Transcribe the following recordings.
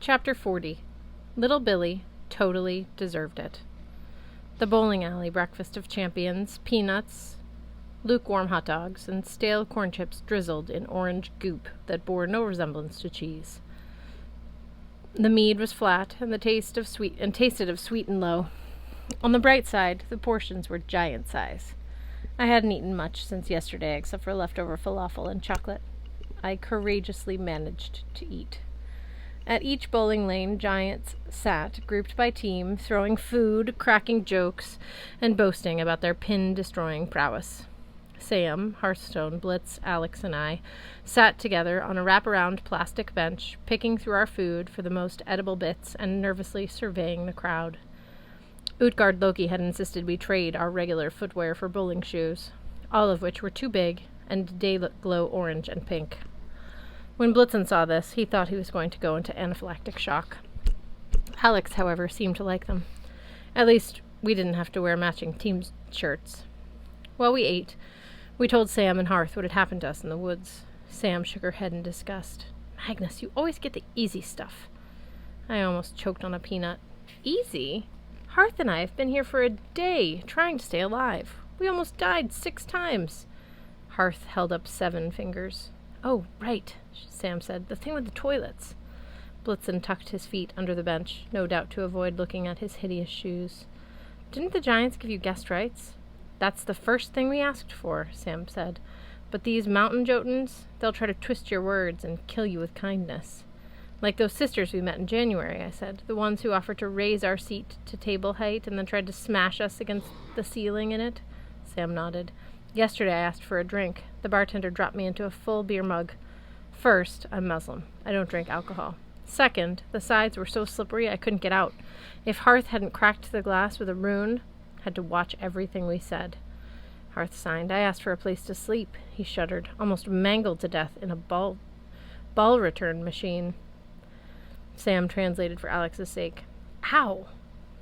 Chapter 40. Little Billy totally deserved it. The bowling alley breakfast of champions, peanuts, lukewarm hot dogs, and stale corn chips drizzled in orange goop that bore no resemblance to cheese. The mead was flat, and tasted of sweet and low. On the bright side, the portions were giant size. I hadn't eaten much since yesterday, except for leftover falafel and chocolate. I courageously managed to eat. At each bowling lane, giants sat, grouped by team, throwing food, cracking jokes, and boasting about their pin-destroying prowess. Sam, Hearthstone, Blitz, Alex, and I sat together on a wraparound plastic bench, picking through our food for the most edible bits and nervously surveying the crowd. Utgard Loki had insisted we trade our regular footwear for bowling shoes, all of which were too big and day-glow orange and pink. When Blitzen saw this, he thought he was going to go into anaphylactic shock. Alex, however, seemed to like them. At least, we didn't have to wear matching team shirts. While we ate, we told Sam and Hearth what had happened to us in the woods. Sam shook her head in disgust. "Magnus, you always get the easy stuff." I almost choked on a peanut. "Easy? Hearth and I have been here for a day, trying to stay alive. We almost died 6 times. Hearth held up 7 fingers. "Oh, right," Sam said. "The thing with the toilets." Blitzen tucked his feet under the bench, no doubt to avoid looking at his hideous shoes. "Didn't the giants give you guest rights?" "That's the first thing we asked for," Sam said. "But these mountain Jotuns, they'll try to twist your words and kill you with kindness." "Like those sisters we met in January," I said. "The ones who offered to raise our seat to table height and then tried to smash us against the ceiling in it." Sam nodded. "Yesterday I asked for a drink. The bartender dropped me into a full beer mug. First, I'm Muslim. I don't drink alcohol. Second, the sides were so slippery I couldn't get out. If Hearth hadn't cracked the glass with a rune, had to watch everything we said." Hearth signed. "I asked for a place to sleep." He shuddered, almost mangled to death in a ball return machine. Sam translated for Alex's sake. "Ow!"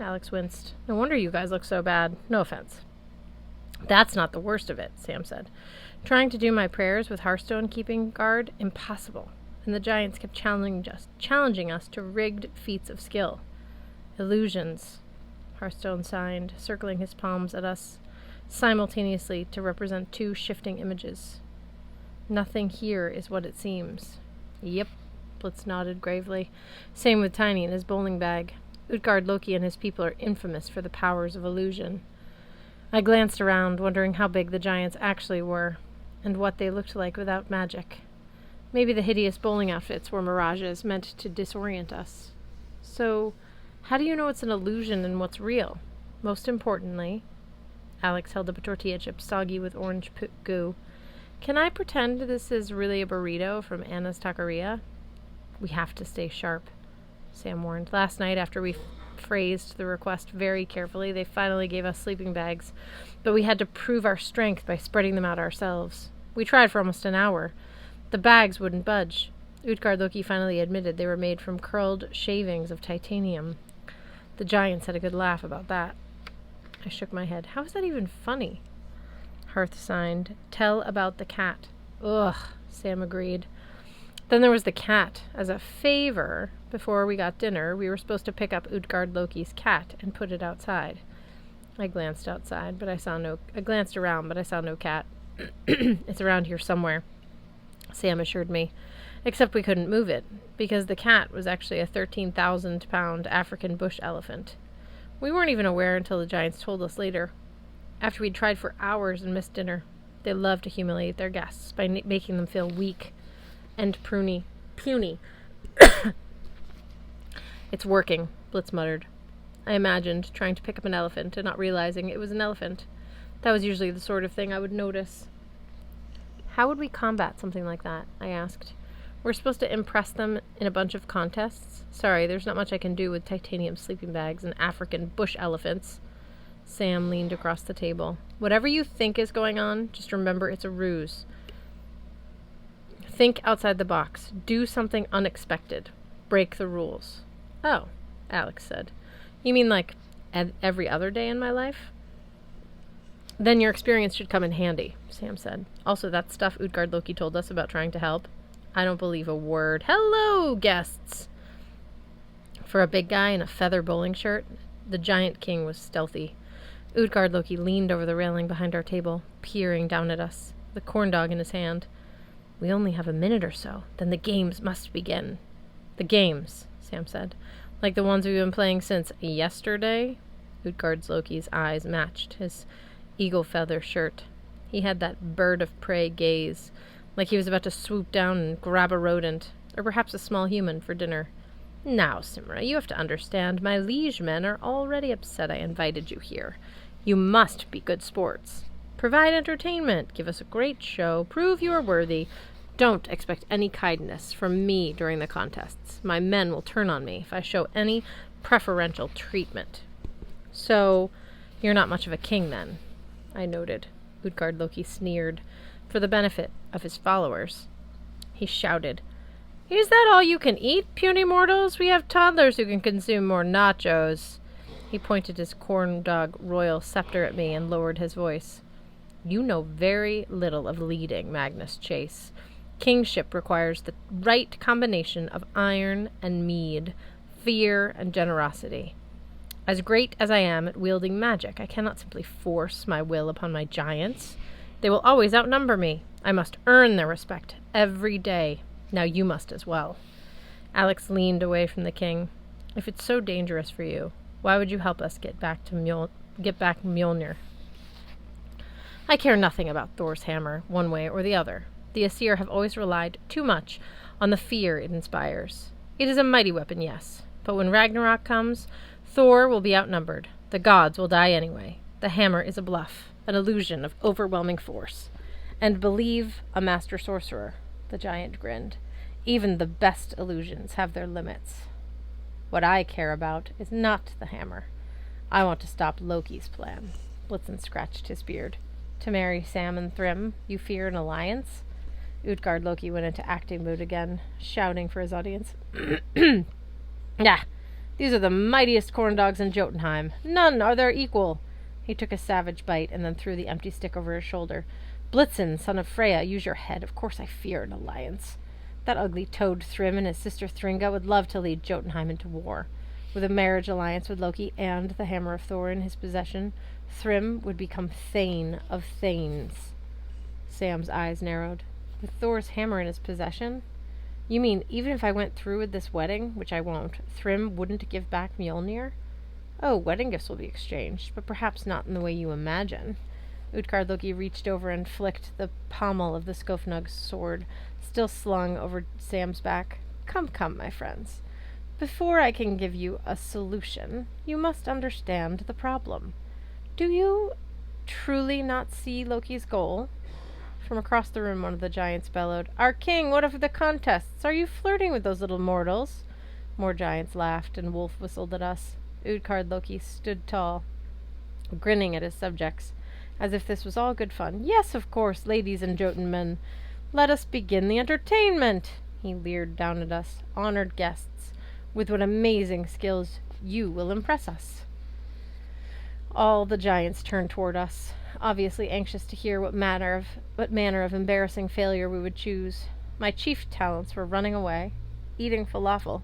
Alex winced. "No wonder you guys look so bad. No offense." "That's not the worst of it," Sam said. "Trying to do my prayers with Hearthstone keeping guard, impossible. And the giants kept challenging us to rigged feats of skill. Illusions." Hearthstone signed, circling his palms at us simultaneously to represent 2 shifting images. "Nothing here is what it seems." "Yep," Blitz nodded gravely. "Same with Tiny and his bowling bag. Utgard Loki and his people are infamous for the powers of illusion." I glanced around, wondering how big the giants actually were, and what they looked like without magic. Maybe the hideous bowling outfits were mirages meant to disorient us. "So, how do you know it's an illusion and what's real? Most importantly," Alex held up a tortilla chip soggy with orange goo, "can I pretend this is really a burrito from Anna's Taqueria?" "We have to stay sharp," Sam warned. "Last night, after we phrased the request very carefully, they finally gave us sleeping bags, but we had to prove our strength by spreading them out ourselves. We tried for almost an hour. The bags wouldn't budge. Utgard Loki finally admitted they were made from curled shavings of titanium. The giants had a good laugh about that." I shook my head. "How is that even funny?" Hearth signed. "Tell about the cat." "Ugh," Sam agreed. "Then there was the cat. As a favor, before we got dinner, we were supposed to pick up Utgard Loki's cat and put it outside." I glanced around, but I saw no cat. "It's around here somewhere," Sam assured me. "Except we couldn't move it, because the cat was actually a 13,000-pound African bush elephant. We weren't even aware until the giants told us later, after we'd tried for hours and missed dinner. They love to humiliate their guests by making them feel weak and puny. "It's working," Blitz muttered. I imagined trying to pick up an elephant and not realizing it was an elephant. That was usually the sort of thing I would notice. "How would we combat something like that?" I asked. "We're supposed to impress them in a bunch of contests? Sorry, there's not much I can do with titanium sleeping bags and African bush elephants." Sam leaned across the table. "Whatever you think is going on, just remember it's a ruse. Think outside the box. Do something unexpected. Break the rules." "Oh," Alex said. "You mean like every other day in my life?" "Then your experience should come in handy," Sam said. "Also, that stuff Utgard Loki told us about trying to help. I don't believe a word. Hello, guests!" For a big guy in a feather bowling shirt, the giant king was stealthy. Utgard Loki leaned over the railing behind our table, peering down at us, the corn dog in his hand. We only have a minute or so, then the games must begin. The games, Sam said. Like the ones we've been playing since yesterday? Utgard Loki's eyes matched his eagle feather shirt. He had that bird of prey gaze, like he was about to swoop down and grab a rodent, or perhaps a small human, for dinner. Now, Simra, you have to understand, my liege men are already upset I invited you here. You must be good sports. Provide entertainment, give us a great show, prove you are worthy. Don't expect any kindness from me during the contests. My men will turn on me if I show any preferential treatment. So, you're not much of a king, then, I noted. Utgard Loki sneered, for the benefit of his followers. He shouted, Is that all you can eat, puny mortals? We have toddlers who can consume more nachos. He pointed his corn dog royal scepter at me and lowered his voice. You know very little of leading, Magnus Chase. Kingship requires the right combination of iron and mead, fear and generosity. As great as I am at wielding magic, I cannot simply force my will upon my giants. They will always outnumber me. I must earn their respect every day. Now you must as well. Alex leaned away from the king. If it's so dangerous for you, why would you help us get back Mjolnir? I care nothing about Thor's hammer, one way or the other. The Aesir have always relied too much on the fear it inspires. It is a mighty weapon, yes, but when Ragnarok comes, Thor will be outnumbered. The gods will die anyway. The hammer is a bluff, an illusion of overwhelming force. And believe a master sorcerer, the giant grinned. Even the best illusions have their limits. What I care about is not the hammer. I want to stop Loki's plan. Blitzen scratched his beard. To marry Sam and Thrym, you fear an alliance? Utgard Loki went into acting mood again, shouting for his audience. Ah, these are the mightiest corn dogs in Jotunheim. None are their equal. He took a savage bite and then threw the empty stick over his shoulder. Blitzen, son of Freya, use your head. Of course I fear an alliance. That ugly toad Thrym and his sister Thringa would love to lead Jotunheim into war. With a marriage alliance with Loki and the hammer of Thor in his possession, Thrym would become Thane of Thanes. Sam's eyes narrowed. With Thor's hammer in his possession? You mean even if I went through with this wedding, which I won't, Thrym wouldn't give back Mjolnir? Oh, wedding gifts will be exchanged, but perhaps not in the way you imagine. Utgard Loki reached over and flicked the pommel of the Skofnug's sword, still slung over Sam's back. Come, my friends. Before I can give you a solution, you must understand the problem. Do you truly not see Loki's goal? From across the room, one of the giants bellowed, Our king, what of the contests? Are you flirting with those little mortals? More giants laughed, and Wolf whistled at us. Utgard Loki stood tall, grinning at his subjects, as if this was all good fun. Yes, of course, ladies and Jotunmen. Let us begin the entertainment. He leered down at us. Honored guests, with what amazing skills you will impress us. All the giants turned toward us, obviously anxious to hear what manner of embarrassing failure we would choose. My chief talents were running away, eating falafel.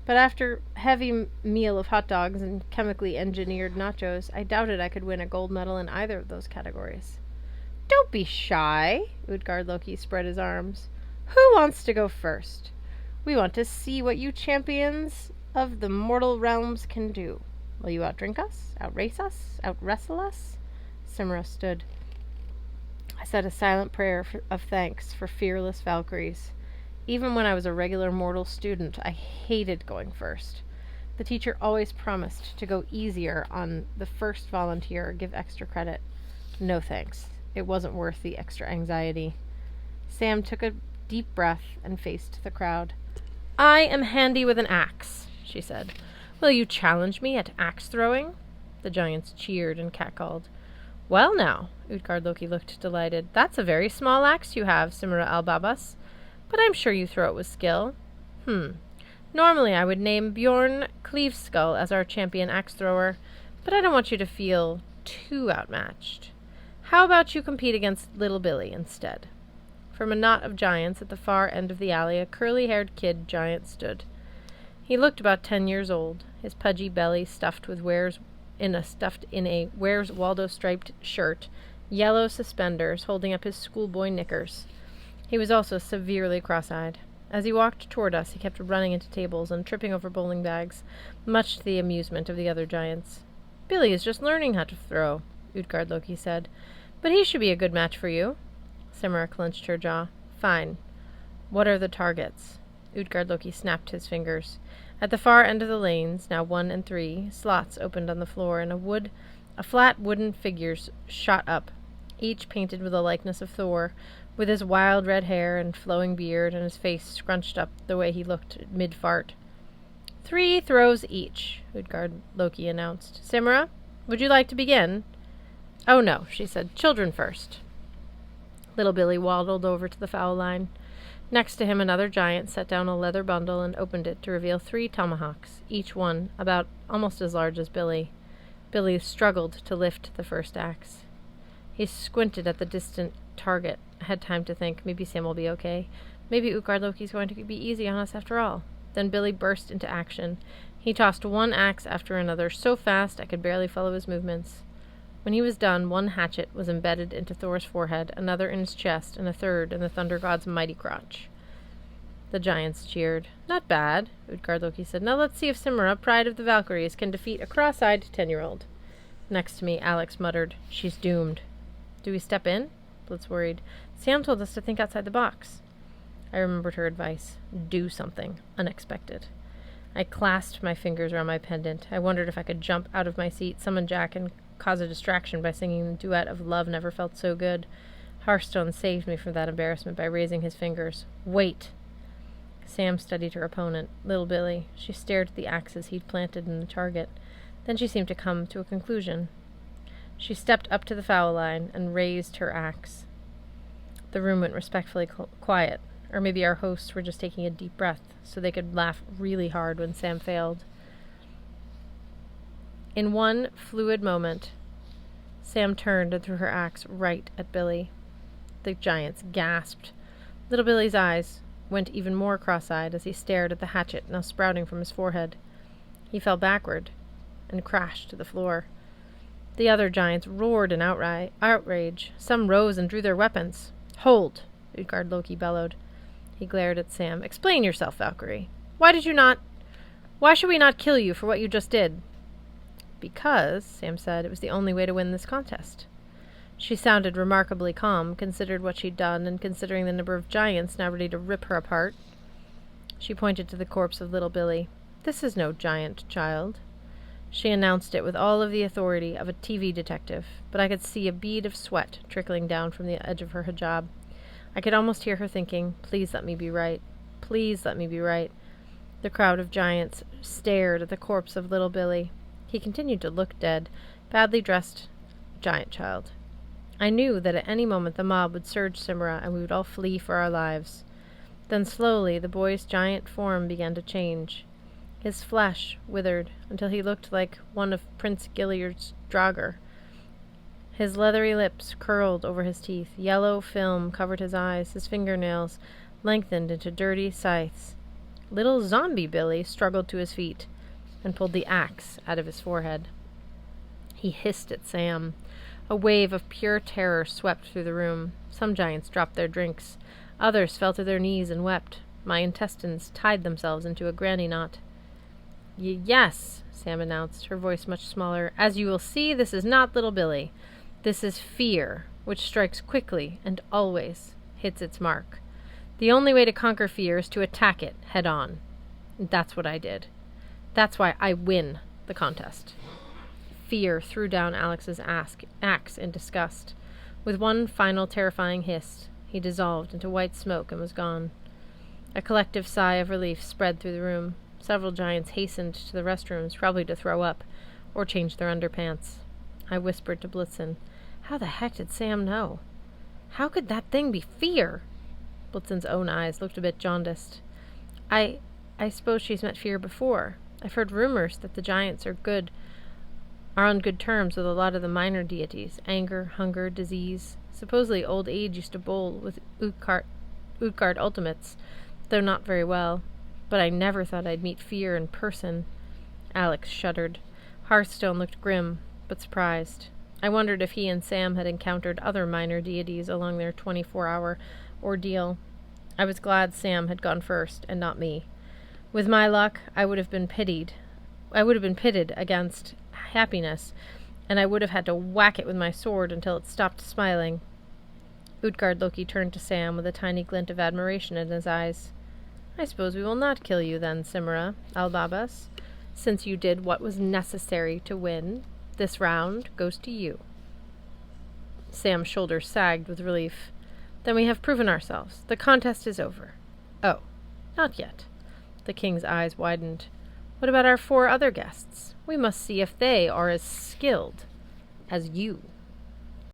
But after a heavy meal of hot dogs and chemically engineered nachos, I doubted I could win a gold medal in either of those categories. Don't be shy, Utgard Loki spread his arms. Who wants to go first? We want to see what you champions of the mortal realms can do. Will you outdrink us? Outrace us? Outwrestle us? Simra stood. I said a silent prayer of thanks for fearless Valkyries. Even when I was a regular mortal student, I hated going first. The teacher always promised to go easier on the first volunteer or give extra credit. No thanks. It wasn't worth the extra anxiety. Sam took a deep breath and faced the crowd. I am handy with an axe, she said. Will you challenge me at axe throwing? The giants cheered and catcalled. Well now, Utgard Loki looked delighted. That's a very small axe you have, Simra Albabas. But I'm sure you throw it with skill. Normally I would name Bjorn Cleaveskull as our champion axe thrower, but I don't want you to feel too outmatched. How about you compete against Little Billy instead? From a knot of giants at the far end of the alley, a curly-haired kid giant stood. He looked about 10 years old, his pudgy belly stuffed in a Where's Waldo striped shirt, yellow suspenders holding up his schoolboy knickers. He was also severely cross-eyed. As he walked toward us, he kept running into tables and tripping over bowling bags, much to the amusement of the other giants. "Billy is just learning how to throw," Utgard Loki said. "But he should be a good match for you." Simra clenched her jaw. "Fine. What are the targets?" Utgard Loki snapped his fingers. At the far end of the lanes, now 1 and 3, slots opened on the floor, and a flat wooden figures shot up, each painted with a likeness of Thor, with his wild red hair and flowing beard and his face scrunched up the way he looked mid-fart. 3 throws each, Utgard Loki announced. "Simra, would you like to begin?" "Oh no," she said. "Children first." Little Billy waddled over to the foul line. Next to him, another giant set down a leather bundle and opened it to reveal 3 tomahawks, each one about almost as large as Billy. Billy struggled to lift the first axe. He squinted at the distant target, had time to think, maybe Sam will be okay. Maybe Utgard Loki's going to be easy on us after all. Then Billy burst into action. He tossed one axe after another so fast I could barely follow his movements. When he was done, one hatchet was embedded into Thor's forehead, another in his chest, and a third in the Thunder God's mighty crotch. The giants cheered. "Not bad," Utgard Loki said. "Now let's see if Simra, pride of the Valkyries, can defeat a cross-eyed 10-year-old. Next to me, Alex muttered, "She's doomed." "Do we step in?" Blitz worried. "Sam told us to think outside the box." I remembered her advice. Do something unexpected. I clasped my fingers around my pendant. I wondered if I could jump out of my seat, summon Jack, and cause a distraction by singing the duet of Love Never Felt So Good. Hearthstone saved me from that embarrassment by raising his fingers. "Wait!" Sam studied her opponent, little Billy. She stared at the axes he'd planted in the target. Then she seemed to come to a conclusion. She stepped up to the foul line and raised her axe. The room went respectfully quiet, or maybe our hosts were just taking a deep breath so they could laugh really hard when Sam failed. In one fluid moment, Sam turned and threw her axe right at Billy. The giants gasped. Little Billy's eyes went even more cross-eyed as he stared at the hatchet now sprouting from his forehead. He fell backward and crashed to the floor. The other giants roared in outrage. Some rose and drew their weapons. "Hold!" Utgard Loki bellowed. He glared at Sam. "Explain yourself, Valkyrie. Why should we not kill you for what you just did?" "Because," Sam said, "it was the only way to win this contest." She sounded remarkably calm, considered what she'd done, and considering the number of giants now ready to rip her apart. She pointed to the corpse of little Billy. "This is no giant, child." She announced it with all of the authority of a TV detective, but I could see a bead of sweat trickling down from the edge of her hijab. I could almost hear her thinking, "Please let me be right. Please let me be right." The crowd of giants stared at the corpse of little Billy. He continued to look dead, badly dressed giant child. I knew that at any moment the mob would surge Simra and we would all flee for our lives. Then slowly the boy's giant form began to change. His flesh withered until he looked like one of Prince Gilead's Draugr. His leathery lips curled over his teeth. Yellow film covered his eyes. His fingernails lengthened into dirty scythes. Little zombie Billy struggled to his feet and pulled the axe out of his forehead. He hissed at Sam. A wave of pure terror swept through the room. Some giants dropped their drinks. Others fell to their knees and wept. My intestines tied themselves into a granny knot. Yes, Sam announced, her voice much smaller. "As you will see, this is not little Billy. This is fear, which strikes quickly and always hits its mark. The only way to conquer fear is to attack it head on. And that's what I did. That's why I win the contest." Fear threw down Alex's axe in disgust. With one final terrifying hiss, he dissolved into white smoke and was gone. A collective sigh of relief spread through the room. Several giants hastened to the restrooms, probably to throw up, or change their underpants. I whispered to Blitzen, "How the heck did Sam know? How could that thing be fear?" Blitzen's own eyes looked a bit jaundiced. I suppose she's met fear before. I've heard rumors that the giants are on good terms with a lot of the minor deities. Anger, hunger, disease. Supposedly old age used to bowl with Utgard ultimates, though not very well. But I never thought I'd meet fear in person. Alex shuddered. Hearthstone looked grim, but surprised. I wondered if he and Sam had encountered other minor deities along their 24-hour ordeal. I was glad Sam had gone first, and not me. With my luck, I would have been pitted against happiness, and I would have had to whack it with my sword until it stopped smiling. Utgard Loki turned to Sam with a tiny glint of admiration in his eyes. I suppose we will not kill you then, Simra, Albabas. Since you did what was necessary to win, this round goes to you. Sam's shoulders sagged with relief. Then we have proven ourselves. The contest is over. Oh, not yet. The king's eyes widened. What about our 4 other guests? We must see if they are as skilled as you.